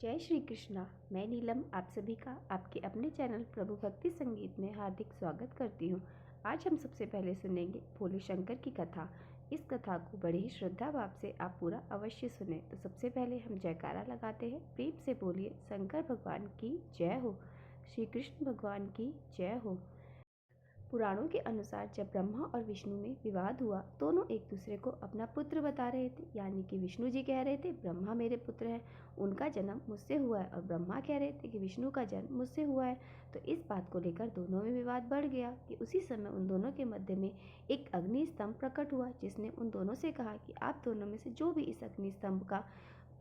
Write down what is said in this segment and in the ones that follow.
जय श्री कृष्णा। मैं नीलम आप सभी का आपके अपने चैनल प्रभु भक्ति संगीत में हार्दिक स्वागत करती हूँ। आज हम सबसे पहले सुनेंगे भोले शंकर की कथा। इस कथा को बड़े ही श्रद्धा भाव से आप पूरा अवश्य सुने। तो सबसे पहले हम जयकारा लगाते हैं। प्रेम से बोलिए शंकर भगवान की जय हो, श्री कृष्ण भगवान की जय हो। पुराणों के अनुसार जब ब्रह्मा और विष्णु में विवाद हुआ, दोनों एक दूसरे को अपना पुत्र बता रहे थे। यानी कि विष्णु जी कह रहे थे ब्रह्मा मेरे पुत्र हैं, उनका जन्म मुझसे हुआ है, और ब्रह्मा कह रहे थे कि विष्णु का जन्म मुझसे हुआ है। तो इस बात को लेकर दोनों में विवाद बढ़ गया कि उसी समय उन दोनों के मध्य में एक अग्नि स्तंभ प्रकट हुआ, जिसने उन दोनों से कहा कि आप दोनों में से जो भी इस अग्नि स्तंभ का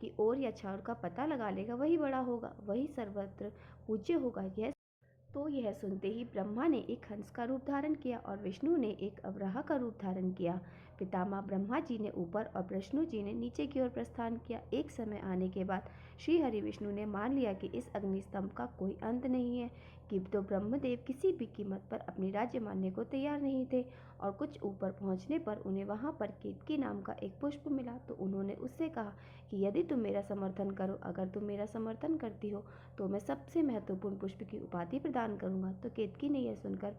की ओर या छावर का पता लगा लेगा वही बड़ा होगा, वही सर्वत्र पूज्य होगा। यह सुनते ही ब्रह्मा ने एक हंस का रूप धारण किया और विष्णु ने एक अवराह का रूप धारण किया। पितामह ब्रह्मा जी ने ऊपर और विष्णु जी ने नीचे की ओर प्रस्थान किया। एक समय आने के बाद श्री हरि विष्णु ने मान लिया कि इस अग्निस्तंभ का कोई अंत नहीं है, कि तो ब्रह्मदेव किसी भी कीमत पर अपनी राज्य मानने को तैयार नहीं थे। और कुछ ऊपर पहुंचने पर उन्हें वहां पर केतकी नाम का एक पुष्प मिला। तो उन्होंने उससे कहा कि यदि तुम मेरा समर्थन करो, अगर तुम मेरा समर्थन करती हो तो मैं सबसे महत्वपूर्ण पुष्प की उपाधि प्रदान करूंगा। तो केतकी ने यह सुनकर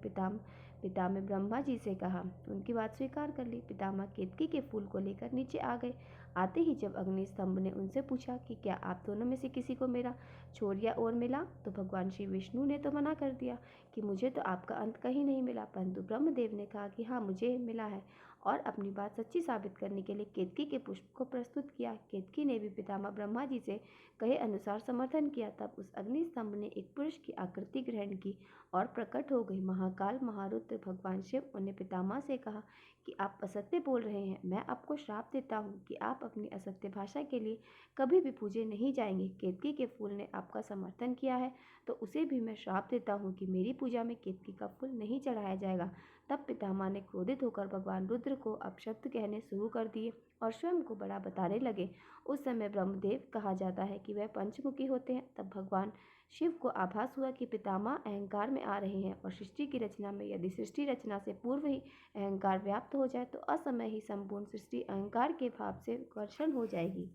पितामह ब्रह्मा जी से कहा, उनकी बात स्वीकार कर ली। पितामह केतकी के फूल को लेकर नीचे आ गए। आते ही जब अग्नि स्तंभ ने उनसे पूछा कि क्या आप दोनों में से किसी को मेरा छोरिया और मिला, तो भगवान श्री विष्णु ने तो मना कर दिया कि मुझे तो आपका अंत कहीं नहीं मिला। परंतु ब्रह्मदेव ने कहा कि हाँ, मुझे मिला है, और अपनी बात सच्ची साबित करने के लिए केतकी के पुष्प को प्रस्तुत किया। केतकी ने भी पितामह ब्रह्मा जी से कहे अनुसार समर्थन किया। तब उस अग्नि स्तंभ ने एक पुरुष की आकृति ग्रहण की और प्रकट हो गई। महाकाल महारुद्र भगवान शिव उन्हें पितामह से कहा कि आप असत्य बोल रहे हैं। मैं आपको श्राप देता हूँ कि आप अपनी असत्य भाषा के लिए कभी भी पूजे नहीं जाएंगे। केतकी के फूल ने आपका समर्थन किया है, तो उसे भी मैं श्राप देता हूँ कि मेरी पूजा में केतकी का फूल नहीं चढ़ाया जाएगा। तब पितामह ने क्रोधित होकर भगवान रुद्र को अपशब्द कहने शुरू कर दिए और स्वयं को बड़ा बताने लगे। उस समय ब्रह्मदेव कहा जाता है कि वह पंचमुखी होते हैं। तब भगवान शिव को आभास हुआ कि पितामह अहंकार में आ रहे हैं, और सृष्टि की रचना में यदि सृष्टि रचना से पूर्व ही अहंकार व्याप्त हो जाए तो असमय ही संपूर्ण सृष्टि अहंकार के भाव से कर्षण हो जाएगी।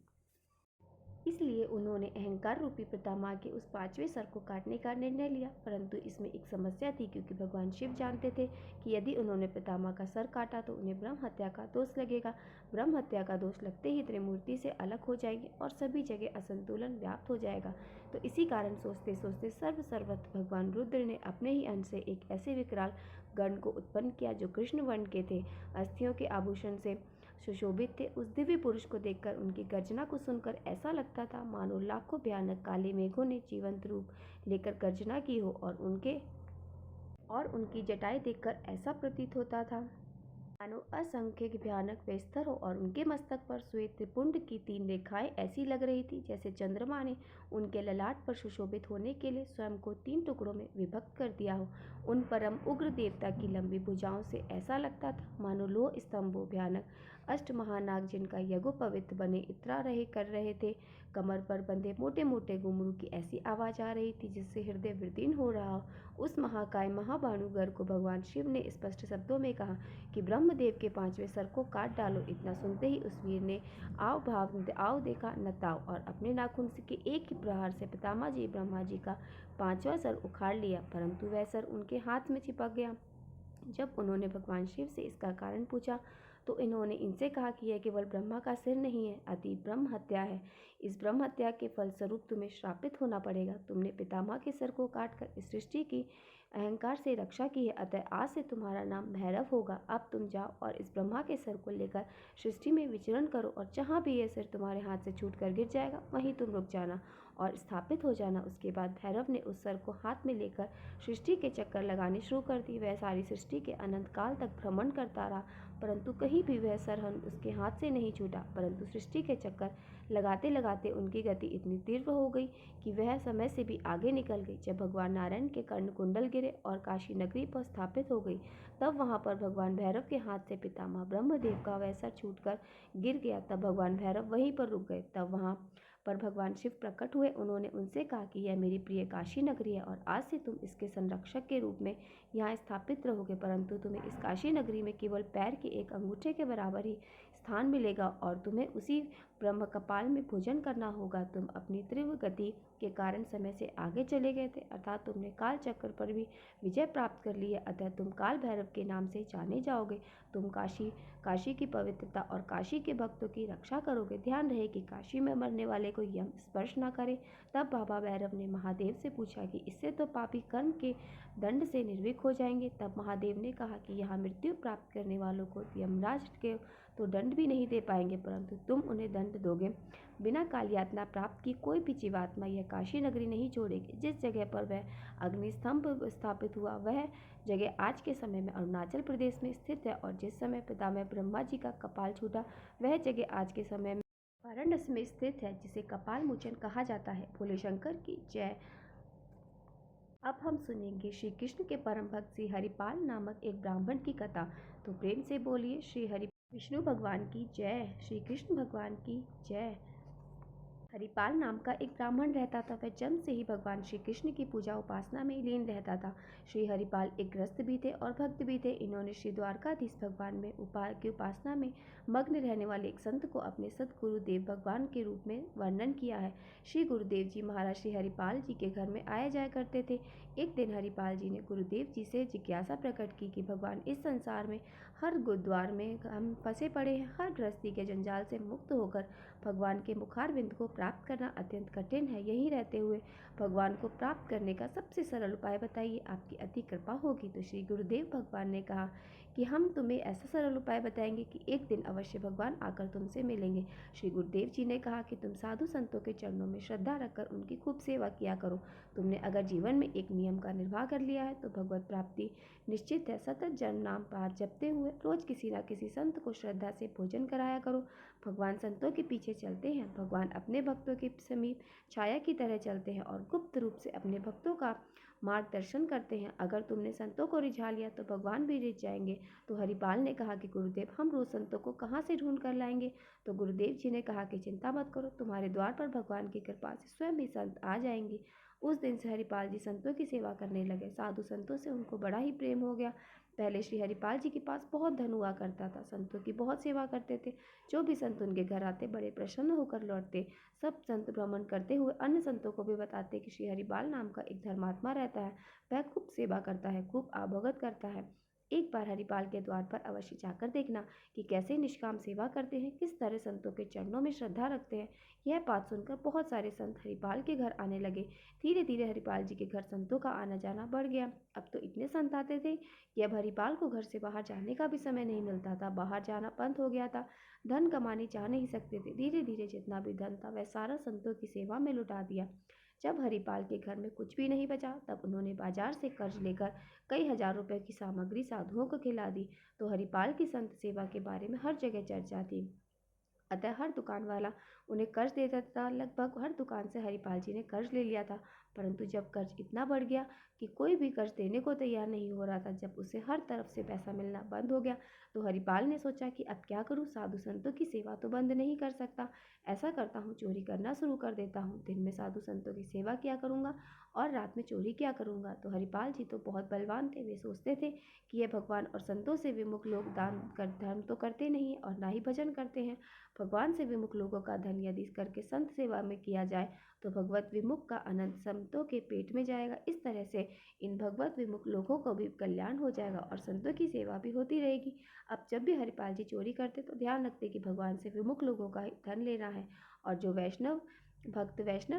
इसलिए उन्होंने अहंकार रूपी पितामह के उस पांचवें सर को काटने का निर्णय लिया। परंतु इसमें एक समस्या थी, क्योंकि भगवान शिव जानते थे कि यदि उन्होंने पितामह का सर काटा तो उन्हें ब्रह्म हत्या का दोष लगेगा। ब्रह्म हत्या का दोष लगते ही त्रिमूर्ति से अलग हो जाएंगे और सभी जगह असंतुलन व्याप्त हो जाएगा। तो इसी कारण सोचते सोचते सर्वत्र भगवान रुद्र ने अपने ही अंश से एक ऐसे विकराल गण को उत्पन्न किया जो कृष्ण वर्ण के थे, अस्थियों के आभूषण से सुशोभित थे। उस दिव्य पुरुष को देखकर, उनकी गर्जना को सुनकर ऐसा लगता था मानो लाखों भयानक काले मेघों ने जीवंत रूप लेकर गर्जना की हो, और उनकी जटाएं देखकर ऐसा प्रतीत होता था मानो असंख्य भयानक बेस्तर हो, और उनके मस्तक पर श्वेत त्रिपुंड की 3 रेखाएं ऐसी लग रही थी जैसे चंद्रमा ने उनके ललाट पर सुशोभित होने के लिए स्वयं को 3 टुकड़ों में विभक्त कर दिया हो। उन परम उग्र देवता की लंबी भुजाओं से ऐसा लगता था मानो लोह स्तंभों भयानक अष्ट महानाग जिनका यज्ञोपवीत बने इतरा कर रहे थे। कमर पर बंधे मोटे मोटे घुंघरू की ऐसी आवाज आ रही थी जिससे हृदय विदीर्ण हो रहा हो। उस महाकाय महाभानुगर को भगवान शिव ने स्पष्ट शब्दों में कहा कि ब्रह्मदेव के 5वें सर को काट डालो। इतना सुनते ही उस वीर ने आओ देखा न ताओ, और अपने नाखून के एक ही प्रहार से पितामह जी ब्रह्मा जी का 5वां सर उखाड़ लिया, परंतु वह सर उनके हाथ में चिपक गया। जब उन्होंने भगवान शिव से इसका कारण पूछा तो इन्होंने इनसे कहा कि यह केवल ब्रह्मा का सिर नहीं है, अति ब्रह्म हत्या है। इस ब्रह्म हत्या के फलस्वरूप तुम्हें श्रापित होना पड़ेगा। तुमने पितामह के सर को काटकर इस सृष्टि की अहंकार से रक्षा की है, अतः आज से तुम्हारा नाम भैरव होगा। अब तुम जाओ और इस ब्रह्मा के सर को लेकर सृष्टि में विचरण करो, और जहाँ भी यह सिर तुम्हारे हाथ से छूट कर गिर जाएगा वहीं तुम रुक जाना और स्थापित हो जाना। उसके बाद भैरव ने उस सर को हाथ में लेकर सृष्टि के चक्कर लगाने शुरू कर दी। वह सारी सृष्टि के अनंत काल तक भ्रमण करता रहा, परंतु कहीं भी वह सरहन उसके हाथ से नहीं छूटा। परंतु सृष्टि के चक्कर लगाते लगाते उनकी गति इतनी तीव्र हो गई कि वह समय से भी आगे निकल गई। जब भगवान नारायण के कर्ण कुंडल गिरे और काशी नगरी पर स्थापित हो गई, तब वहां पर भगवान भैरव के हाथ से पितामह ब्रह्मदेव का वह सर छूटकर गिर गया। तब भगवान भैरव वहीं पर रुक गए। तब वहां पर भगवान शिव प्रकट हुए। उन्होंने उनसे कहा कि यह मेरी प्रिय काशी नगरी है और आज से तुम इसके संरक्षक के रूप में यहाँ स्थापित रहोगे, परंतु तुम्हें इस काशी नगरी में केवल पैर के एक अंगूठे के बराबर ही स्थान मिलेगा और तुम्हें उसी ब्रह्म कपाल में भोजन करना होगा। तुम अपनी तीव्र गति के कारण समय से आगे चले गए थे, अर्थात तुमने काल चक्र पर भी विजय प्राप्त कर ली है, अतः तुम काल भैरव के नाम से जाने जाओगे। तुम काशी की पवित्रता और काशी के भक्तों की रक्षा करोगे। ध्यान रहे कि काशी में मरने वाले को यम स्पर्श न करे। तब बाबा भैरव ने महादेव से पूछा कि इससे तो पापी कर्म के दंड से निर्भीक हो जाएंगे। तब महादेव ने कहा कि यहाँ मृत्यु प्राप्त करने वालों को यमराज के तो दंड भी नहीं दे पाएंगे, परंतु तुम उन्हें दंड दोगे। बिना काल यातना प्राप्त की कोई भी जीवात्मा यह काशी नगरी नहीं छोड़ेगी। जिस जगह पर वह अग्निस्तंभ स्थापित हुआ वह जगह आज के समय में अरुणाचल प्रदेश में स्थित है, और जिस समय पितामह ब्रह्मा जी का कपाल छूटा वह जगह आज के समय में वाराणसी में स्थित है, जिसे कपाल मोचन कहा जाता है। भोले शंकर की जय। अब हम सुनेंगे श्री कृष्ण के परम भक्त श्री हरिपाल नामक एक ब्राह्मण की कथा। तो प्रेम से बोलिए श्री हरि विष्णु भगवान की जय, श्री कृष्ण भगवान की जय। हरिपाल नाम का एक ब्राह्मण रहता था। वह जन्म से ही भगवान श्री कृष्ण की पूजा उपासना में लीन रहता था। श्री हरिपाल एक ग्रस्त भी थे और भक्त भी थे। इन्होंने श्री द्वारकाधीश भगवान में की उपासना में मग्न रहने वाले एक संत को अपने सतगुरुदेव भगवान के रूप में वर्णन किया है। श्री गुरुदेव जी महाराज श्री हरिपाल जी के घर में आया जाया करते थे। एक दिन हरिपाल जी ने गुरुदेव जी से जिज्ञासा प्रकट की कि भगवान, इस संसार में हर गुरुद्वार में हम फंसे पड़े हैं। हर गृहस्थी के जंजाल से मुक्त होकर भगवान के मुखारविंद को प्राप्त करना अत्यंत कठिन है। यहीं रहते हुए भगवान को प्राप्त करने का सबसे सरल उपाय बताइए, आपकी अति कृपा होगी। तो श्री गुरुदेव भगवान ने कहा कि हम तुम्हें ऐसा सरल उपाय बताएंगे कि एक दिन अवश्य भगवान आकर तुमसे मिलेंगे। श्री गुरुदेव जी ने कहा कि तुम साधु संतों के चरणों में श्रद्धा रखकर उनकी खूब सेवा किया करो। तुमने अगर जीवन में एक नियम का निर्वाह कर लिया है तो भगवत प्राप्ति निश्चित है। सतत जन्म नाम पाठ जपते हुए रोज किसी न किसी संत को श्रद्धा से भोजन कराया करो। भगवान संतों के पीछे चलते हैं। भगवान अपने भक्तों के समीप छाया की तरह चलते हैं और गुप्त रूप से अपने भक्तों का मार्गदर्शन करते हैं। अगर तुमने संतों को रिझा लिया तो भगवान भी रिझ जाएंगे। तो हरिपाल ने कहा कि गुरुदेव, हम रोज संतों को कहाँ से ढूंढ कर लाएंगे। तो गुरुदेव जी ने कहा कि चिंता मत करो, तुम्हारे द्वार पर भगवान की कृपा से स्वयं ही संत आ जाएंगे। उस दिन से हरिपाल जी संतों की सेवा करने लगे। साधु संतों से उनको बड़ा ही प्रेम हो गया। पहले श्री हरिपाल जी के पास बहुत धन हुआ करता था। संतों की बहुत सेवा करते थे। जो भी संत उनके घर आते बड़े प्रसन्न होकर लौटते। सब संत भ्रमण करते हुए अन्य संतों को भी बताते कि श्री हरिपाल नाम का एक धर्मात्मा रहता है, वह खूब सेवा करता है, खूब आवभगत करता है। एक बार हरिपाल के द्वार पर अवश्य जाकर देखना कि कैसे निष्काम सेवा करते हैं, किस तरह संतों के चरणों में श्रद्धा रखते हैं। यह बात सुनकर बहुत सारे संत हरिपाल के घर आने लगे। धीरे धीरे हरिपाल जी के घर संतों का आना जाना बढ़ गया। अब तो इतने संत आते थे कि अब हरिपाल को घर से बाहर जाने का भी समय नहीं मिलता था। बाहर जाना बंद हो गया था। धन कमाने चाह नहीं सकते थे। धीरे धीरे जितना भी धन था वह सारा संतों की सेवा में लुटा दिया। जब हरिपाल के घर में कुछ भी नहीं बचा तब उन्होंने बाजार से कर्ज लेकर कई हजार रुपए की सामग्री साधुओं को खिला दी। तो हरिपाल की संत सेवा के बारे में हर जगह चर्चा थी। अतः हर दुकान वाला उन्हें कर्ज देता था। लगभग हर दुकान से हरिपाल जी ने कर्ज ले लिया था, परंतु जब कर्ज इतना बढ़ गया कि कोई भी कर्ज देने को तैयार नहीं हो रहा था, जब उसे हर तरफ से पैसा मिलना बंद हो गया, तो हरिपाल ने सोचा कि अब क्या करूं, साधु संतों की सेवा तो बंद नहीं कर सकता। ऐसा करता हूँ, चोरी करना शुरू कर देता हूँ। दिन में साधु संतों की सेवा किया करूँगा और रात में चोरी किया करूँगा। तो हरिपाल जी तो बहुत बलवान थे। वे सोचते थे कि यह भगवान और संतों से विमुख लोग दान कर धर्म तो करते नहीं और ना ही भजन करते हैं। भगवान से विमुख लोगों का धन यदि करके संत सेवा में किया जाए तो भगवत विमुख का अनंत संतों के पेट में जाएगा। इस तरह से इन भगवत विमुख लोगों को भी कल्याण हो जाएगा और संतों की सेवा भी होती रहेगी। अब जब भी हरिपाल जी चोरी करते तो ध्यान रखते कि भगवान से विमुख लोगों का धन लेना है, और जो वैष्णव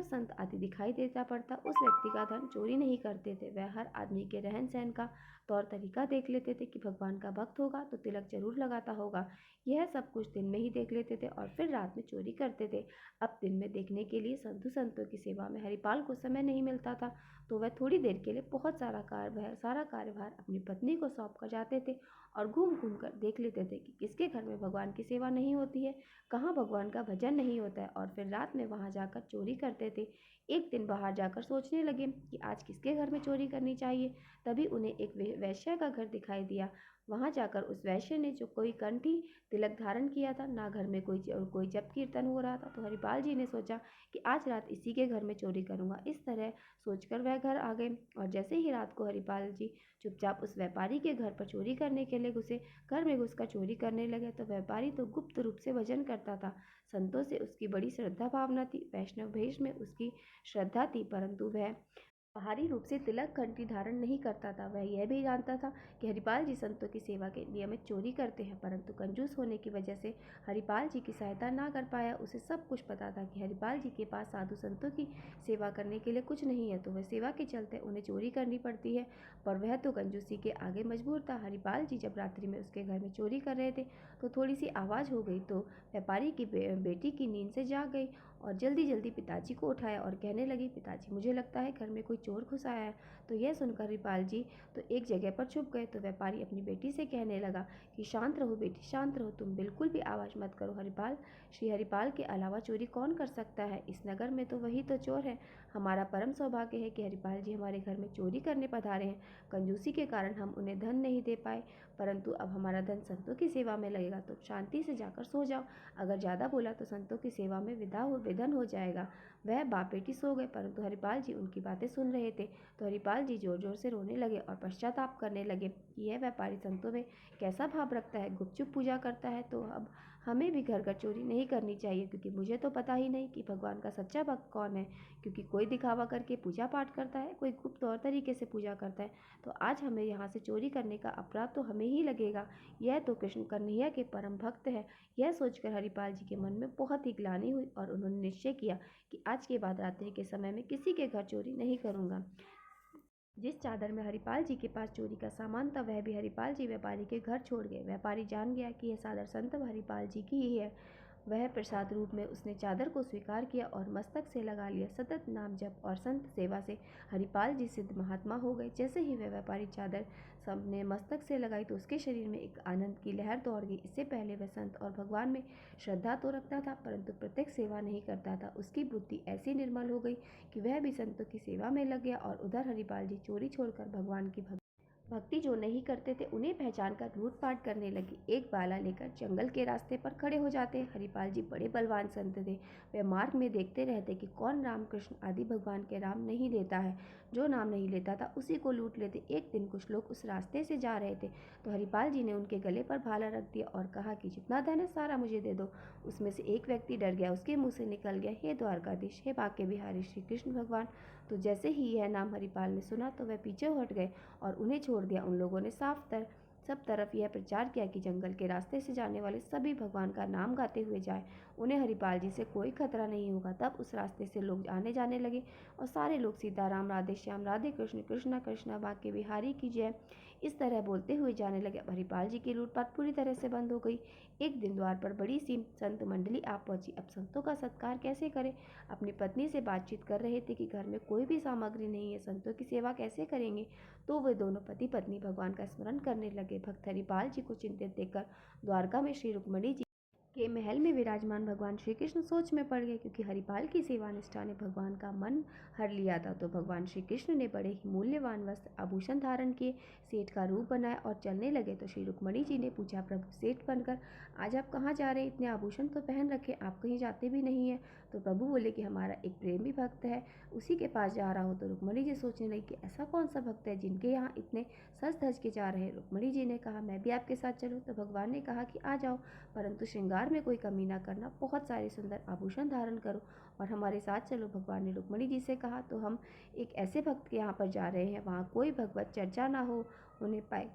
संत आदि दिखाई देता पड़ता उस व्यक्ति का धन चोरी नहीं करते थे। वह हर आदमी के रहन सहन का तौर तरीका देख लेते थे कि भगवान का भक्त होगा तो तिलक जरूर लगाता होगा। यह सब कुछ दिन में ही देख लेते थे और फिर रात में चोरी करते थे। अब दिन में देखने के लिए साधु संतों की सेवा में हरिपाल को समय नहीं मिलता था, तो वह थोड़ी देर के लिए बहुत सारा कार्यभार अपनी पत्नी को सौंप कर जाते थे और घूम घूम कर देख लेते थे कि किसके घर में भगवान की सेवा नहीं होती है, कहाँ भगवान का भजन नहीं होता है, और फिर रात में वहाँ जाकर चोरी करते थे। एक दिन बाहर जाकर सोचने लगे कि आज किसके घर में चोरी करनी चाहिए। तभी उन्हें एक वैश्या का घर दिखाई दिया। वहाँ जाकर उस वैश्य ने जो कोई कंठी तिलक धारण किया था, ना घर में कोई जप कीर्तन हो रहा था, तो हरिपाल जी ने सोचा कि आज रात इसी के घर में चोरी करूँगा। इस तरह सोचकर वह घर आ गए और जैसे ही रात को हरिपाल जी चुपचाप उस व्यापारी के घर पर चोरी करने के लिए घुसे। घर में घुसकर चोरी करने लगे तो व्यापारी तो गुप्त रूप से भजन करता था। संतों से उसकी बड़ी श्रद्धा भावना थी, वैष्णव भेष में उसकी श्रद्धा थी, परंतु वह बाहरी रूप से तिलक घंटी धारण नहीं करता था। वह यह भी जानता था कि हरिपाल जी संतों की सेवा के नियमित चोरी करते हैं, परंतु कंजूस होने की वजह से हरिपाल जी की सहायता ना कर पाया। उसे सब कुछ पता था कि हरिपाल जी के पास साधु संतों की सेवा करने के लिए कुछ नहीं है, तो वह सेवा के चलते उन्हें चोरी करनी पड़ती है, पर वह तो कंजूसी के आगे मजबूर था। हरिपाल जी जब रात्रि में उसके घर में चोरी कर रहे थे तो थोड़ी सी आवाज़ हो गई, तो व्यापारी की बेटी की नींद से जाग गई और जल्दी जल्दी पिताजी को उठाया और कहने लगी, पिताजी मुझे लगता है घर में कोई चोर घुस आया है। तो यह सुनकर हरिपाल जी तो एक जगह पर छुप गए। तो व्यापारी अपनी बेटी से कहने लगा कि शांत रहो बेटी, शांत रहो, तुम बिल्कुल भी आवाज़ मत करो। श्री हरिपाल के अलावा चोरी कौन कर सकता है, इस नगर में तो वही तो चोर है। हमारा परम सौभाग्य है कि हरिपाल जी हमारे घर में चोरी करने पधारे हैं। कंजूसी के कारण हम उन्हें धन नहीं दे पाए, परंतु अब हमारा धन संतों की सेवा में लगेगा, तो शांति से जाकर सो जाओ। अगर ज़्यादा बोला तो संतों की सेवा में विधन हो जाएगा। वह बाप बेटी सो गए, परंतु हरिपाल जी उनकी बातें सुन रहे थे। तो हरिपाल जी जोर जोर से रोने लगे और पश्चाताप करने लगे कि यह व्यापारी संतों में कैसा भाव रखता है, गुपचुप पूजा करता है, तो अब हमें भी घर घर चोरी नहीं करनी चाहिए, क्योंकि मुझे तो पता ही नहीं कि भगवान का सच्चा भक्त कौन है। क्योंकि कोई दिखावा करके पूजा पाठ करता है, कोई गुप्त तौर तरीके से पूजा करता है, तो आज हमें यहाँ से चोरी करने का अपराध तो हमें ही लगेगा। यह तो कृष्ण कन्हैया के परम भक्त है। यह सोचकर हरिपाल जी के मन में बहुत ही ग्लानि हुई और उन्होंने निश्चय किया कि आज के बाद रात्रि के समय में किसी के घर चोरी नहीं करूँगा। जिस चादर में हरिपाल जी के पास चोरी का सामान था, वह भी हरिपाल जी व्यापारी के घर छोड़ गए। व्यापारी जान गया कि यह चादर संत हरिपाल जी की ही है। वह प्रसाद रूप में उसने चादर को स्वीकार किया और मस्तक से लगा लिया। सतत नाम जप और संत सेवा से हरिपाल जी सिद्ध महात्मा हो गए। जैसे ही वह व्यापारी चादर सबने मस्तक से लगाई तो उसके शरीर में एक आनंद की लहर दौड़ गई। इससे पहले वह संत और भगवान में श्रद्धा तो रखता था, परंतु प्रत्यक्ष सेवा नहीं करता था। उसकी बुद्धि ऐसी निर्मल हो गई कि वह भी संतों की सेवा में लग गया और उधर हरिपाल जी चोरी छोड़कर भगवान की भक्ति जो नहीं करते थे उन्हें पहचान कर लूटपाट करने लगे। एक बाला लेकर जंगल के रास्ते पर खड़े हो जाते। हरिपाल जी बड़े बलवान संत थे। वे मार्ग में देखते रहते कि कौन राम कृष्ण आदि भगवान के नाम नहीं लेता है। जो नाम नहीं लेता था उसी को लूट लेते। एक दिन कुछ लोग उस रास्ते से जा रहे थे, तो हरिपाल जी ने उनके गले पर भाला रख दिया और कहा कि जितना धन है सारा मुझे दे दो। उसमें से एक व्यक्ति डर गया, उसके मुँह से निकल गया, हे द्वारकाधीश, हे बांके बिहारी श्री कृष्ण भगवान। तो जैसे ही यह नाम हरिपाल ने सुना तो वह पीछे हट गए और उन्हें छोड़ दिया। उन लोगों ने सब तरफ यह प्रचार किया कि जंगल के रास्ते से जाने वाले सभी भगवान का नाम गाते हुए जाए, उन्हें हरिपाल जी से कोई खतरा नहीं होगा। तब उस रास्ते से लोग आने जाने लगे और सारे लोग सीताराम, राधे श्याम, राधे कृष्ण, कृष्णा कृष्णा, बांके बिहारी की जय, इस तरह बोलते हुए जाने लगे। हरिपाल जी की लूटपाट पूरी तरह से बंद हो गई। एक दिन द्वार पर बड़ी सी संत मंडली आ पहुंची। अब संतों का सत्कार कैसे करें? अपनी पत्नी से बातचीत कर रहे थे कि घर में कोई भी सामग्री नहीं है, संतों की सेवा कैसे करेंगे? तो वे दोनों पति पत्नी भगवान का स्मरण करने लगे। भक्त हरिपाल जी को चिंतित देखकर द्वारका में श्री रुक्मणी जी के महल में विराजमान भगवान श्री कृष्ण सोच में पड़ गए, क्योंकि हरिपाल की सेवा निष्ठा ने भगवान का मन हर लिया था। तो भगवान श्री कृष्ण ने बड़े ही मूल्यवान वस्त्र आभूषण धारण किए, सेठ का रूप बनाया और चलने लगे। तो श्री रुक्मणी जी ने पूछा, प्रभु सेठ बनकर आज आप कहाँ जा रहे हैं? इतने आभूषण तो पहन रखे, आप कहीं जाते भी नहीं है। तो प्रभु बोले कि हमारा एक प्रेमी भक्त है, उसी के पास जा रहा हूँ। तो रुक्मणी जी सोचने लगी कि ऐसा कौन सा भक्त है जिनके यहाँ इतने सज धज के जा रहे हैं। रुक्मणी जी ने कहा, मैं भी आपके साथ चलूँ? तो भगवान ने कहा कि आ जाओ, परंतु श्रृंगार में कोई कमी ना करना, बहुत सारे सुंदर आभूषण धारण करो और हमारे साथ चलो। भगवान ने रुक्मणी जी से कहा, तो हम एक ऐसे भक्त के यहाँ पर जा रहे हैं, वहाँ कोई भगवत चर्चा ना हो, उन्हें पाए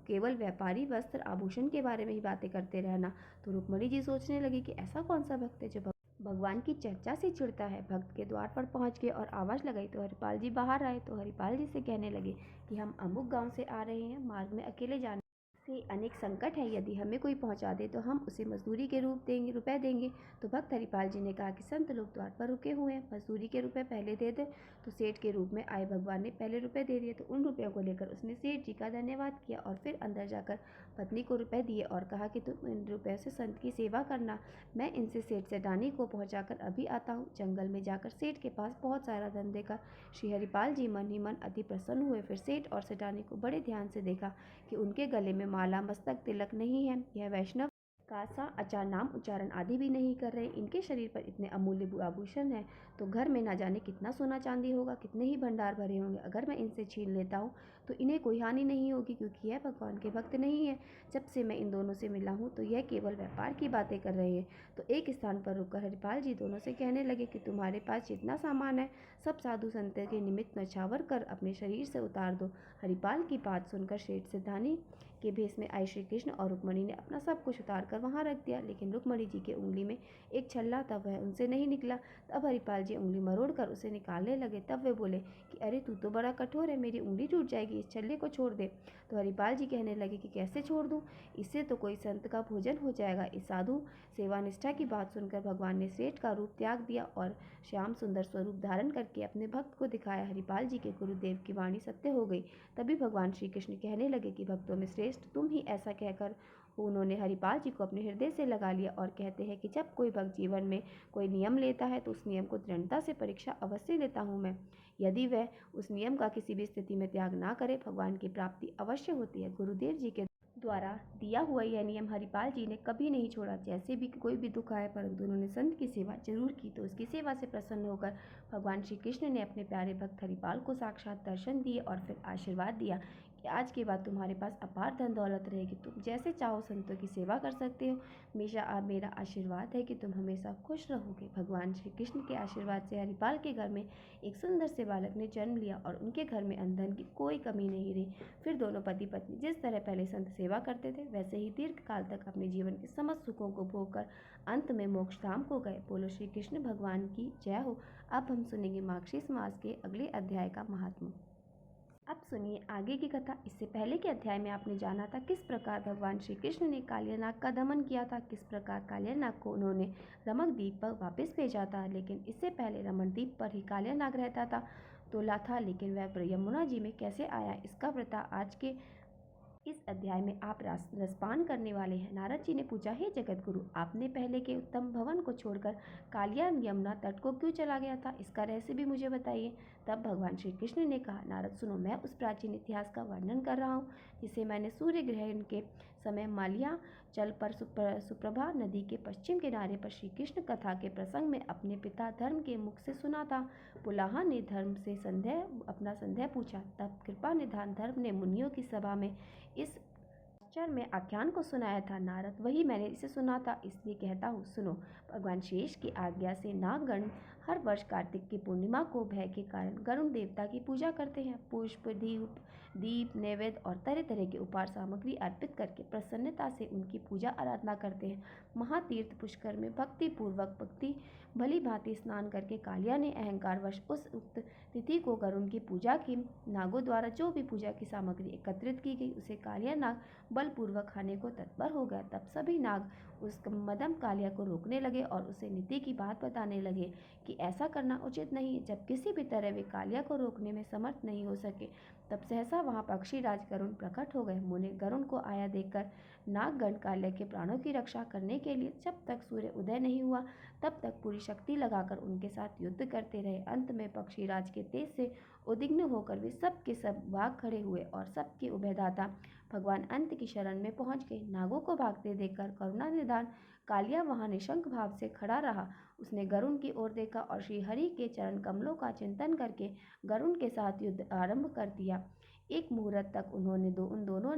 केवल व्यापारी वस्त्र आभूषण के बारे में ही बातें करते रहना। तो रुक्मणी जी सोचने लगी कि ऐसा कौन सा भक्त है जो भगवान की चर्चा से चिढ़ता है। भक्त के द्वार पर पहुंच गए और आवाज़ लगाई तो हरिपाल जी बाहर आए। तो हरिपाल जी से कहने लगे कि हम अमुक गांव से आ रहे हैं, मार्ग में अकेले जाने से अनेक संकट है, यदि हमें कोई पहुंचा दे तो हम उसे मजदूरी के रुपए देंगे। तो भक्त हरिपाल जी ने कहा कि संत लोग द्वार पर रुके हुए हैं, मजदूरी के रुपए पहले दे दे। तो सेठ के रूप में आए भगवान ने पहले रुपए दे दिए। तो उन रुपयों को लेकर उसने सेठ जी का धन्यवाद किया और फिर अंदर जाकर पत्नी को रुपए दिए और कहा कि तुम इन रुपयों से संत की सेवा करना, मैं इनसे सेठ सेठानी को पहुँचाकर अभी आता हूँ। जंगल में जाकर सेठ के पास बहुत सारा धन देखा। श्री हरिपाल जी मन ही मन अति प्रसन्न हुए। फिर सेठ और सेठानी को बड़े ध्यान से देखा कि उनके गले में माला, मस्तक, तिलक नहीं है। यह वैष्णव कासा, आचार, नाम उच्चारण आदि भी नहीं कर रहे। इनके शरीर पर इतने अमूल्य आभूषण हैं तो घर में ना जाने कितना सोना चांदी होगा, कितने ही भंडार भरे होंगे। अगर मैं इनसे छीन लेता हूँ तो इन्हें कोई हानि नहीं होगी, क्योंकि यह भगवान के भक्त नहीं है। जब से मैं इन दोनों से मिला हूँ तो यह केवल व्यापार की बातें कर रहे हैं। तो एक स्थान पर रुककर हरिपाल जी दोनों से कहने लगे कि तुम्हारे पास जितना सामान है सब साधु संत के निमित्त नछावर कर अपने शरीर से उतार दो। हरिपाल की बात सुनकर श्रेष्ठ सिद्धानी के भेष में आए श्री कृष्ण और रुक्मणी ने अपना सब कुछ उतार कर वहां रख दिया, लेकिन रुक्मणी जी के उंगली में एक छल्ला था, वह उनसे नहीं निकला। तब हरिपाल जी उंगली मरोड़ कर उसे निकालने लगे। तब वे बोले कि अरे तू तो बड़ा कठोर है, मेरी उंगली टूट जाएगी, इस छल्ले को छोड़ दे। तो हरिपाल जी कहने लगे कि कैसे छोड़ दूं, इससे तो कोई संत का भोजन हो जाएगा। इस साधु सेवा निष्ठा की बात सुनकर भगवान ने श्रेष्ठ का रूप त्याग दिया और श्याम सुंदर स्वरूप धारण करके अपने भक्त को दिखाया। हरिपाल जी के गुरुदेव की वाणी सत्य हो गई। तभी भगवान श्री कृष्ण कहने लगे कि भक्तों में श्रेष्ठ तुम ही। ऐसा कहकर उन्होंने हरिपाल जी को अपने हृदय से लगा लिया और कहते हैं कि जब कोई भक्त जीवन में कोई नियम लेता है तो उस नियम को दृढ़ता से परीक्षा अवश्य लेता हूँ मैं। यदि वह उस नियम का किसी भी स्थिति में त्याग ना करे, भगवान की प्राप्ति अवश्य होती है। गुरुदेव जी के द्वारा दिया हुआ यह नियम हरिपाल जी ने कभी नहीं छोड़ा। जैसे भी कोई भी दुख आए, परंतु उन्होंने संत की सेवा जरूर की। तो उसकी सेवा से प्रसन्न होकर भगवान श्री कृष्ण ने अपने प्यारे भक्त हरिपाल को साक्षात दर्शन दिए और फिर आशीर्वाद दिया कि आज के बाद तुम्हारे पास अपार धन दौलत रहेगी, तुम जैसे चाहो संतों की सेवा कर सकते हो। हमेशा मेरा आशीर्वाद है कि तुम हमेशा खुश रहोगे। भगवान श्री कृष्ण के आशीर्वाद से हरिपाल के घर में एक सुंदर से बालक ने जन्म लिया और उनके घर में अन्न धन की कोई कमी नहीं रही। फिर दोनों पति पत्नी जिस तरह पहले संत सेवा करते थे, वैसे ही दीर्घ काल तक अपने जीवन के समस्त सुखों को भोग कर अंत में मोक्ष धाम को गए। बोलो श्री कृष्ण भगवान की जय हो। अब हम सुनेंगे मार्गशीर्ष मास के अगले अध्याय का महात्म्य। अब सुनिए आगे की कथा। इससे पहले के अध्याय में आपने जाना था किस प्रकार भगवान श्री कृष्ण ने कालियानाग का दमन किया था, किस प्रकार कालियानाग को उन्होंने रमक द्वीप पर वापस भेजा था। लेकिन इससे पहले रमण द्वीप पर ही कालियानाग रहता था तोला था, लेकिन वह यमुना जी में कैसे आया, इसका वृत्तांत आज के इस अध्याय में आप रसपान करने वाले हैं। नारद जी ने पूछा, हे जगत गुरु, आपने पहले के उत्तम भवन को छोड़कर कालिया यमुना तट को क्यों चला गया था, इसका रहस्य भी मुझे बताइए। तब भगवान श्री कृष्ण ने कहा, नारद सुनो, मैं उस प्राचीन इतिहास का वर्णन कर रहा हूँ जिसे मैंने सूर्य ग्रहण के समय मालिया चल पर सुप्रभा नदी के पश्चिम किनारे पर श्री कृष्ण कथा के प्रसंग में अपने पिता धर्म के मुख से सुना था। पुलाहा ने धर्म से अपना संदेह पूछा। तब कृपा निधान धर्म ने मुनियों की सभा में इस आश्चर्य में आख्यान को सुनाया था। नारद, वही मैंने इसे सुना था, इसलिए कहता हूँ सुनो। भगवान शेष की आज्ञा से नागगण हर वर्ष कार्तिक की पूर्णिमा को भय के कारण गरुण देवता की पूजा करते हैं। पुष्प, दीप, नैवेद्य और तरह तरह के उपहार सामग्री अर्पित करके प्रसन्नता से उनकी पूजा आराधना करते हैं। महातीर्थ पुष्कर में भक्ति भली भांति स्नान करके कालिया ने अहंकारवश उस उक्त तिथि को गरुण की पूजा की। नागों द्वारा जो भी पूजा की सामग्री एकत्रित की गई उसे कालिया नाग बलपूर्वक खाने को तत्पर हो गया। तब सभी नाग उस मदम कालिया को रोकने लगे और उसे नीति की बात बताने लगे कि ऐसा करना उचित नहीं। जब किसी भी तरह वे कालिया को रोकने में समर्थ नहीं हो सके, तब सहसा वहां पक्षीराज गरुण प्रकट हो गए। मुने गरुण को आया देखकर नागगण कालिया के प्राणों की रक्षा करने के लिए जब तक सूर्य उदय नहीं हुआ तब तक पूरी शक्ति लगाकर उनके साथ युद्ध करते रहे। अंत में पक्षीराज के तेज से उद्विग्न होकर वे सब के सब भाग खड़े हुए और सबके उभयदाता भगवान अंत की शरण में पहुंच गए। नागों को भागते देखकर करुणा निधान कालिया वहां निशंक भाव से खड़ा रहा। उसने गरुण की ओर देखा और श्री हरि के चरण कमलों का चिंतन करके गरुण के साथ युद्ध आरंभ कर दिया। एक मुहूर्त तक उन दोनों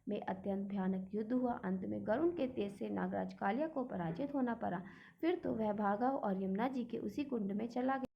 में अत्यंत भयानक युद्ध हुआ। अंत में गरुण के तेज से नागराज कालिया को पराजित होना पड़ा। फिर तो वह भागा और यमुना जी के उसी कुंड में चला गया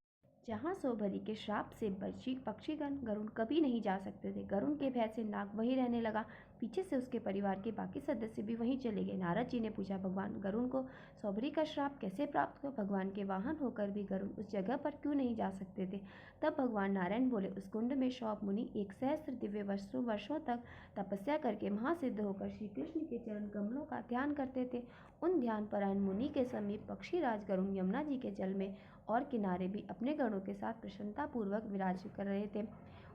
जहाँ सौभरी के श्राप से बची पक्षीगण गरुण कभी नहीं जा सकते थे। गरुण के भय से नाग वहीं रहने लगा। पीछे से उसके परिवार के बाकी सदस्य भी वहीं चले गए। नारद जी ने पूछा, भगवान गरुण को सौभरी का श्राप कैसे प्राप्त हुआ? भगवान के वाहन होकर भी गरुण उस जगह पर क्यों नहीं जा सकते थे? तब भगवान नारायण बोले, उस कुंड में शौभ मुनि 1 सहस्त्र दिव्य वर्षों तक तपस्या करके महासिद्ध होकर श्री कृष्ण के चरण कमलों का ध्यान करते थे। उन ध्यान परायण मुनि के समीप पक्षीराज गरुण यमुना जी के जल में और किनारे भी अपने गणों के साथ प्रसन्नतापूर्वक विराज कर रहे थे।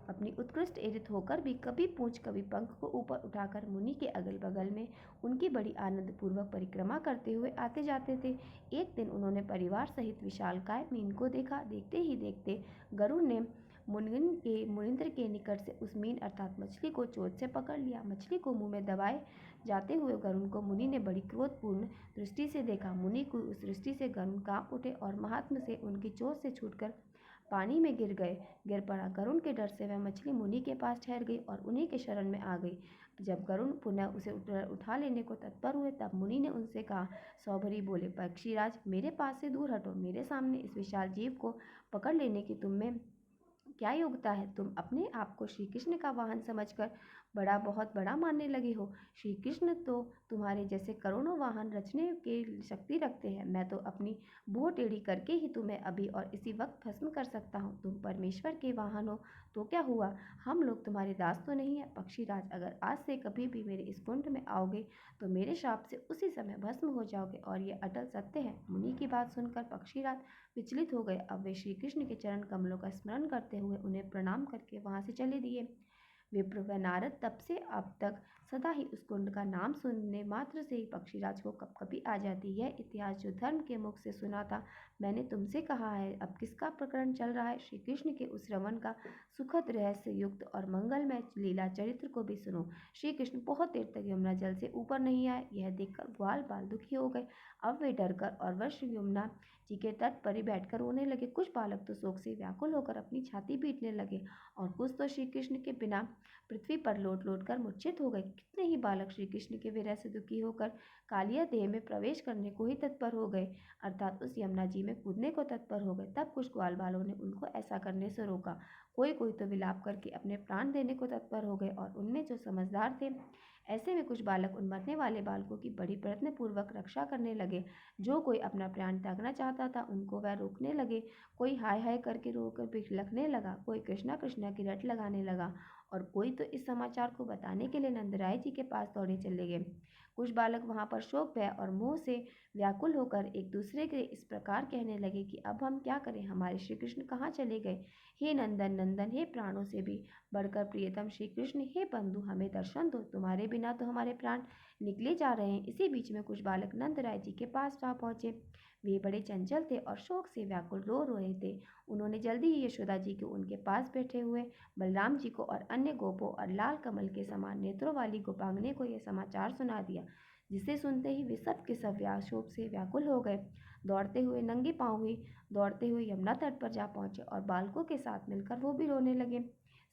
अपनी उत्कृष्ट एरित होकर भी कभी पूंछ कभी पंख को ऊपर उठाकर मुनि के अगल बगल में उनकी बड़ी आनंद पूर्वक परिक्रमा करते हुए आते जाते थे। एक दिन उन्होंने परिवार सहित विशालकाय मीन को देखा। देखते ही देखते गरुड़ ने मुनिंद्र के निकट से उस मीन अर्थात मछली को चोंच से पकड़ लिया। मछली को मुंह में दबाए जाते हुए गरुण को मुनि ने बड़ी क्रोधपूर्ण दृष्टि से देखा। मुनि को उस दृष्टि से गरुण कांप उठे और महात्म से उनकी चोंच से छूटकर पानी में गिर पड़ा। गरुण के डर से वह मछली मुनि के पास ठहर गई और उन्हीं के शरण में आ गई। जब गरुण पुनः उसे उठा लेने को तत्पर हुए तब मुनि ने उनसे कहा, सौभरी बोले, पक्षीराज, मेरे पास से दूर हटो। मेरे सामने इस विशाल जीव को पकड़ लेने की तुम में क्या योग्यता है? तुम अपने आप को श्री कृष्ण का वाहन समझकर बहुत बड़ा मानने लगे हो। श्री कृष्ण तो तुम्हारे जैसे करोड़ों वाहन रचने की शक्ति रखते हैं। मैं तो अपनी भुह टेढ़ी करके ही तुम्हें अभी और इसी वक्त भस्म कर सकता हूँ। तुम परमेश्वर के वाहन हो तो क्या हुआ, हम लोग तुम्हारे दास तो नहीं है। पक्षीराज, अगर आज से कभी भी मेरे इस कुंड में आओगे तो मेरे शाप से उसी समय भस्म हो जाओगे, और ये अटल सत्य है। मुनि की बात सुनकर पक्षीराज विचलित हो गए। अब वे श्री कृष्ण के चरण कमलों का स्मरण करते हुए उन्हें प्रणाम करके वहां से चले दिए। विप्र व नारद तब से अब तक सदा ही उस कुंड का नाम सुनने मात्र से ही पक्षीराज को कपकपी आ जाती। यह इतिहास जो धर्म के मुख से सुना था मैंने तुमसे कहा है। अब किसका प्रकरण चल रहा है? श्री कृष्ण के उस रमन का सुखद रहस्य युक्त और मंगलमय लीला चरित्र को भी सुनो। श्री कृष्ण बहुत देर तक यमुना जल से ऊपर नहीं आए। यह देखकर ग्वाल बाल दुखी हो गए। अब वे डरकर और वर्ष यमुना जी के तट पर ही बैठकर रोने लगे। कुछ बालक तो शोक से व्याकुल होकर अपनी छाती पीटने लगे और कुछ तो श्री कृष्ण के बिना पृथ्वी पर लौट लौट कर मूर्छित हो गए। कितने ही बालक श्री कृष्ण के विरह से दुखी होकर कालिया देह में प्रवेश करने को ही तत्पर हो गए, अर्थात उस यमुना जी में कूदने को तत्पर हो गए। तब कुछ ग्वाल बालों ने उनको ऐसा करने से रोका। कोई कोई तो विलाप करके अपने प्राण देने को तत्पर हो गए, और उनमें जो समझदार थे ऐसे में कुछ बालक उन मरने वाले बालकों की बड़ी प्रयत्न पूर्वक रक्षा करने लगे। जो कोई अपना प्राण त्यागना चाहता था उनको वह रोकने लगे। कोई हाय हाय करके रोकर बिलखने लगा, कोई कृष्णा कृष्णा की रट लगाने लगा, और कोई तो इस समाचार को बताने के लिए नंदराय जी के पास दौड़े चले गए। कुछ बालक वहां पर शोक, भय और मोह से व्याकुल होकर एक दूसरे के इस प्रकार कहने लगे कि अब हम क्या करें, हमारे श्री कृष्ण कहाँ चले गए? हे नंदन नंदन, हे प्राणों से भी बढ़कर प्रियतम श्री कृष्ण, हे बंधु, हमें दर्शन दो। तुम्हारे बिना तो हमारे प्राण निकले जा रहे हैं। इसी बीच में कुछ बालक नंदराय जी के पास जा पहुंचे। वे बड़े चंचल थे और शोक से व्याकुल रो रहे थे। उन्होंने जल्दी ही यशोदा जी को उनके पास बैठे हुए बलराम जी को और अन्य गोपों और लाल कमल के समान नेत्रों वाली गोपांगने को यह समाचार सुना दिया, जिसे सुनते ही वे सब के सब शोक से व्याकुल हो गए। दौड़ते हुए नंगे पांव ही दौड़ते हुए यमुना तट पर जा पहुंचे और बालकों के साथ मिलकर वो भी रोने लगे।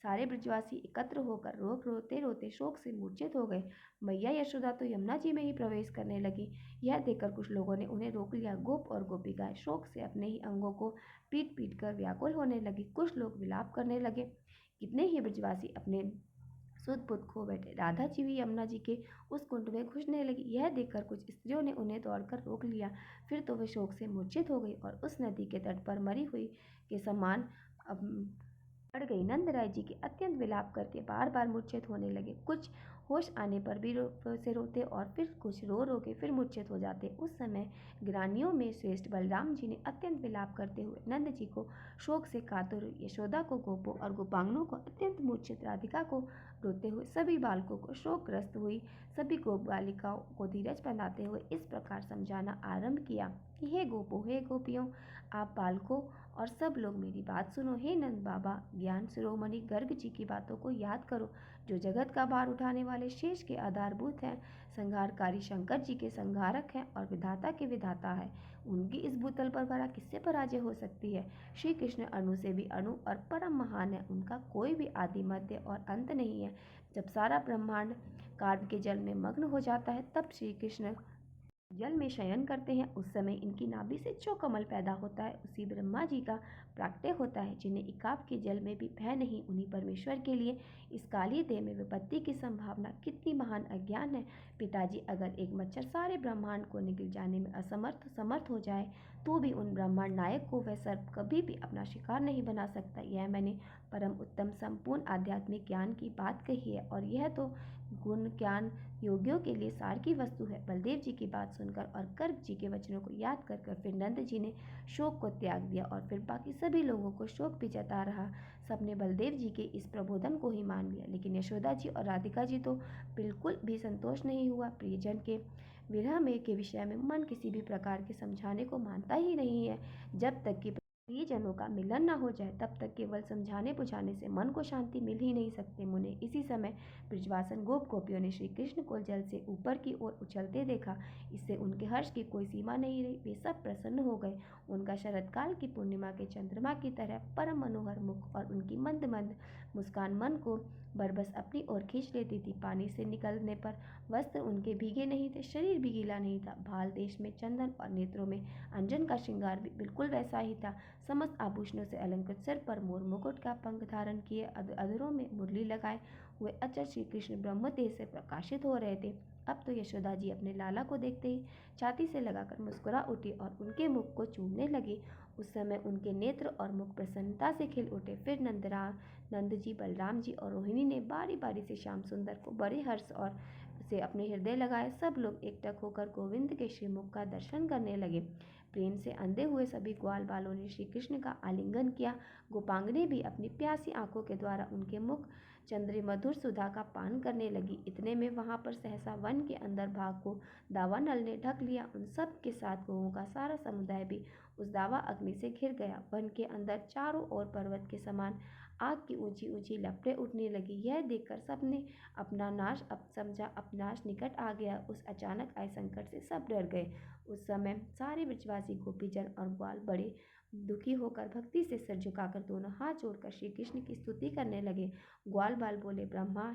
सारे ब्रजवासी एकत्र होकर रोते रोते शोक से मूर्छित हो गए। मैया यशोदा तो यमुना जी में ही प्रवेश करने लगी। यह देखकर कुछ लोगों ने उन्हें रोक लिया। गोप और गोपिकाएं शोक से अपने ही अंगों को पीट पीट कर व्याकुल होने लगी। कुछ लोग विलाप करने लगे। कितने ही ब्रजवासी अपने सुध बुध खो बैठे। राधा जी भी यमुना जी के उस कुंड में घुसने लगी। यह देखकर कुछ स्त्रियों ने उन्हें दौड़कर रोक लिया। फिर तो वे शोक से मूर्छित हो गई और उस नदी के तट पर मरी हुई के समान पड़ गई। नंदराय जी के अत्यंत विलाप करके बार बार मूर्छित होने लगे। कुछ होश आने पर भी से रोते और फिर कुछ रो के फिर मूर्छित हो जाते। उस समय ग्रानियों में श्रेष्ठ बलराम जी ने अत्यंत विलाप करते हुए नंद जी को शोक से कातुर, यशोदा को गोपों और गोपांगनों को अत्यंत मूर्छित, राधिका को रोते हुए, सभी बालकों को शोकग्रस्त हुई सभी गोप बालिकाओं को धीरज बंधाते हुए इस प्रकार समझाना आरंभ किया कि हे गोपों, हे गोपियों, आप बालकों और सब लोग मेरी बात सुनो। हे नंद बाबा, ज्ञान शिरोमणि गर्ग जी की बातों को याद करो, जो जगत का भार उठाने वाले शेष के आधारभूत हैं, संहारकारी शंकर जी के संहारक हैं और विधाता के विधाता है। उनकी इस भूतल पर भरा किससे पराजय हो सकती है? श्री कृष्ण अणु से भी अणु और परम महान है। उनका कोई भी आदि मध्य और अंत नहीं है। जब सारा ब्रह्मांड कार्द के जल में मग्न हो जाता है तब श्री कृष्ण जल में शयन करते हैं। उस समय इनकी नाभि से जो कमल पैदा होता है उसी ब्रह्मा जी का प्राकट्य होता है, जिन्हें इकाब के जल में भी भय नहीं। उन्हीं परमेश्वर के लिए इस काली देह में विपत्ति की संभावना कितनी महान अज्ञान है। पिताजी, अगर एक मच्छर सारे ब्रह्मांड को निगल जाने में समर्थ हो जाए तो भी उन ब्रह्मांड नायक को वह सर्प कभी भी अपना शिकार नहीं बना सकता। यह मैंने परम उत्तम संपूर्ण आध्यात्मिक ज्ञान की बात कही है, और यह तो गुण ज्ञान योगियों के लिए सार की वस्तु है। बलदेव जी की बात सुनकर और गर्ग जी के वचनों को याद कर फिर नंद जी ने शोक को त्याग दिया और फिर बाकी सभी लोगों को शोक भी जता रहा। सबने बलदेव जी के इस प्रबोधन को ही मान लिया, लेकिन यशोदा जी और राधिका जी तो बिल्कुल भी संतोष नहीं हुआ। प्रियजन के विरह में के विषय में मन किसी भी प्रकार के समझाने को मानता ही नहीं है। जब तक कि प्रियजनों का मिलन न हो जाए तब तक केवल समझाने बुझाने से मन को शांति मिल ही नहीं सकती मुने। इसी समय ब्रजवासन गोप गोपियों ने श्री कृष्ण को जल से ऊपर की ओर उछलते देखा। इससे उनके हर्ष की कोई सीमा नहीं रही। वे सब प्रसन्न हो गए। उनका शरतकाल की पूर्णिमा के चंद्रमा की तरह परम मनोहर मुख और उनकी मंद मंद मुस्कान मन को बरबस अपनी ओर खींच लेती थी। पानी से निकलने पर वस्त्र उनके भीगे नहीं थे, शरीर भी गीला नहीं था। भाल देश में चंदन और नेत्रों में अंजन का श्रृंगार भी बिल्कुल वैसा ही था। समस्त आभूषणों से अलंकृत, सिर पर मोर मुकुट का पंख धारण किए, अधरों में मुरली लगाए हुए अचर श्री कृष्ण ब्रह्म तेज से प्रकाशित हो रहे थे। अब तो यशोदा जी अपने लाला को देखते ही छाती से लगाकर मुस्कुरा उठी और उनके मुख को चूमने लगी। उस समय उनके नेत्र और मुख प्रसन्नता से खिल उठे। फिर नंद जी, बलराम जी और रोहिणी ने बारी बारी से श्याम सुंदर को बड़े हर्ष और से अपने हृदय लगाए। सब लोग एकटक होकर गोविंद के श्रीमुख का दर्शन करने लगे। प्रेम से अंधे हुए सभी ग्वाल बालों ने श्री कृष्ण का आलिंगन किया। गोपांगने भी अपनी प्यासी आंखों के द्वारा उनके मुख चंद्र मधुर सुधा का पान करने लगी। इतने में वहां पर सहसा वन के अंदर भाग को दावानल ने ढक लिया। उन सब के साथ गौओं का सारा समुदाय भी उस दावा अग्नि से घिर गया। वन के अंदर चारों ओर पर्वत के समान आग की ऊंची ऊंची लपटें उठने लगी। यह देखकर सबने अपना नाश समझा। अपनाश निकट आ गया। उस अचानक आए संकट से सब डर गए। उस समय सारे ब्रजवासी गोपीजन और ग्वाल बड़े दुखी होकर भक्ति से सिर झुकाकर दोनों हाथ जोड़कर श्री कृष्ण की स्तुति करने लगे। ग्वाल बाल बोले, ब्रह्मा,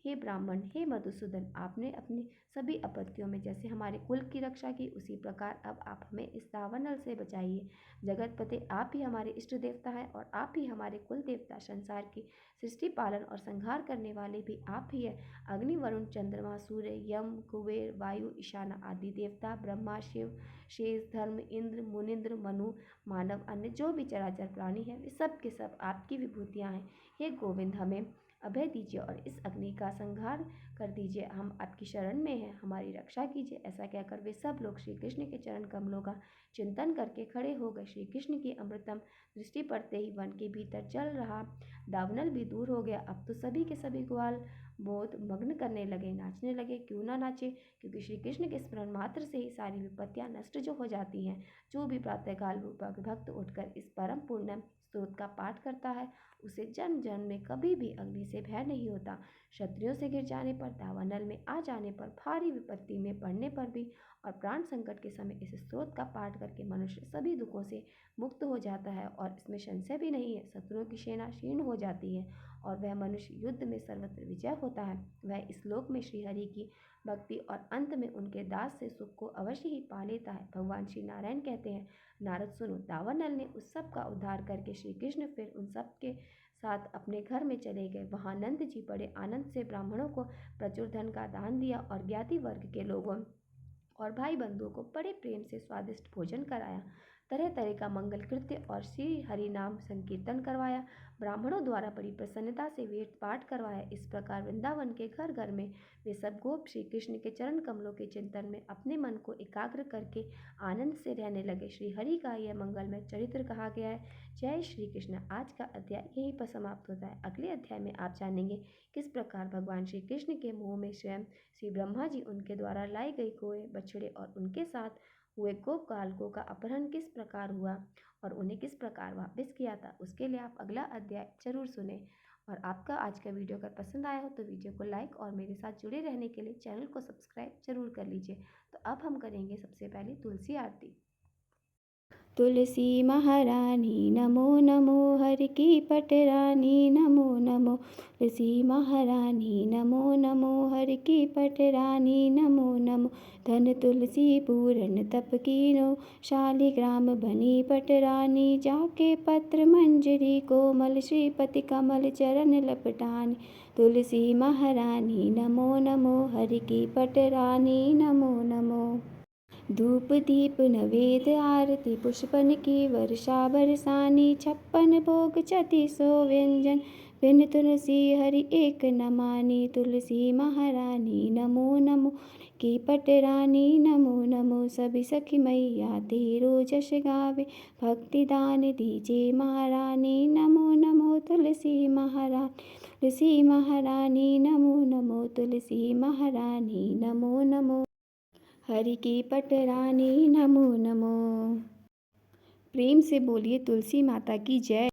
हे ब्राह्मण, हे मधुसूदन, आपने अपनी सभी आपत्तियों में जैसे हमारे कुल की रक्षा की, उसी प्रकार अब आप हमें इस दावानल से बचाइए। जगतपते आप ही हमारे इष्ट देवता हैं और आप ही हमारे कुल देवता। संसार की सृष्टि पालन और संहार करने वाले भी आप ही है। अग्नि, वरुण, चंद्रमा, सूर्य, यम, कुबेर, वायु, ईशाना आदि देवता, ब्रह्मा, शिव, शेष, धर्म, इंद्र, मुनिंद्र, मनु, मानव, अन्य जो भी चराचर प्राणी हैं, वे सब के सब आपकी विभूतियां हैं। हे गोविंद, हमें अभय दीजिए और इस अग्नि का संहार कर दीजिए। हम आपकी शरण में हैं, हमारी रक्षा कीजिए। ऐसा कहकर वे सब लोग श्री कृष्ण के चरण कमलों का चिंतन करके खड़े हो गए। श्री कृष्ण की अमृतम दृष्टि पड़ते ही वन के भीतर चल रहा दावनल भी दूर हो गया। अब तो सभी के सभी ग्वाल बोध मग्न करने लगे, नाचने लगे। क्यों ना नाचे, क्योंकि श्री कृष्ण के स्मरण मात्र से ही सारी विपत्तियां नष्ट जो हो जाती हैं। जो भी प्रातःकाल भक्त उठकर इस परम पुण्य स्तोत्र का पाठ करता है, उसे जन्म जन्म में कभी भी अग्नि से भय नहीं होता। क्षत्रियों से घिर जाने पर, दावानल में आ जाने पर, भारी विपत्ति में पड़ने पर भी और प्राण संकट के समय इस स्तोत्र का पाठ करके मनुष्य सभी दुखों से मुक्त हो जाता है। और इसमें संशय भी नहीं है, शत्रुओं की सेना क्षीण हो जाती है और वह मनुष्य युद्ध में सर्वत्र विजय होता है। वह इस लोक में श्रीहरि की भक्ति और अंत में उनके दास से सुख को अवश्य ही पा लेता है। भगवान श्री नारायण कहते हैं, नारद सुनो, दावानल ने उस सब का उद्धार करके श्री कृष्ण फिर उन सब के साथ अपने घर में चले गए। वहां नंद जी बड़े आनंद से ब्राह्मणों को प्रचुर धन का दान दिया और ज्ञाति वर्ग के लोगों और भाई बंधुओं को बड़े प्रेम से स्वादिष्ट भोजन कराया। तरह तरह का मंगल कृत्य और श्री हरि नाम संकीर्तन करवाया। ब्राह्मणों द्वारा बड़ी प्रसन्नता से वेद पाठ करवाया। इस प्रकार वृंदावन के घर घर में वे सब गोप श्री कृष्ण के चरण कमलों के चिंतन में अपने मन को एकाग्र करके आनंद से रहने लगे। श्री हरि का यह मंगलमय चरित्र कहा गया है। जय श्री कृष्ण। आज का अध्याय यहीं पर समाप्त होता है। अगले अध्याय में आप जानेंगे किस प्रकार भगवान श्री कृष्ण के मुंह में स्वयं श्री ब्रह्मा जी उनके द्वारा लाई गई गोए बछड़े और उनके साथ हुए गोप बालकों का अपहरण किस प्रकार हुआ और उन्हें किस प्रकार वापस किया था। उसके लिए आप अगला अध्याय जरूर सुने। और आपका आज का वीडियो अगर पसंद आया हो तो वीडियो को लाइक और मेरे साथ जुड़े रहने के लिए चैनल को सब्सक्राइब जरूर कर लीजिए। तो अब हम करेंगे सबसे पहले तुलसी आरती। तुलसी महारानी नमो नमो, हर की पटरानी नमो नमो। तुलसी महारानी नमो नमो, हर की पटरानी नमो नमो। धन तुलसी पूरन तप कीनो, शालिग्राम बनी पटरानी। जाके पत्र मंजरी कोमल, श्रीपति कमल चरण लपटानी। तुलसी महारानी नमो नमो, हर की पटरानी नमो नमो। धूप दीप नवेद आरती, पुष्पन की वर्षा बरसानी। 56 भोग 3600 व्यंजन, बिन तुलसी हरि एक न मानी। तुलसी महारानी नमो नमो, की पटरानी नमो नमो। सभी सखी मैया तेरो जश गावे, भक्ति दान दीजे महारानी। नमो नमो तुलसी महारानी, तुलसी महारानी नमो नमो। तुलसी महारानी नमो नमो, हरि की पटरानी नमो नमो। प्रेम से बोलिए तुलसी माता की जय।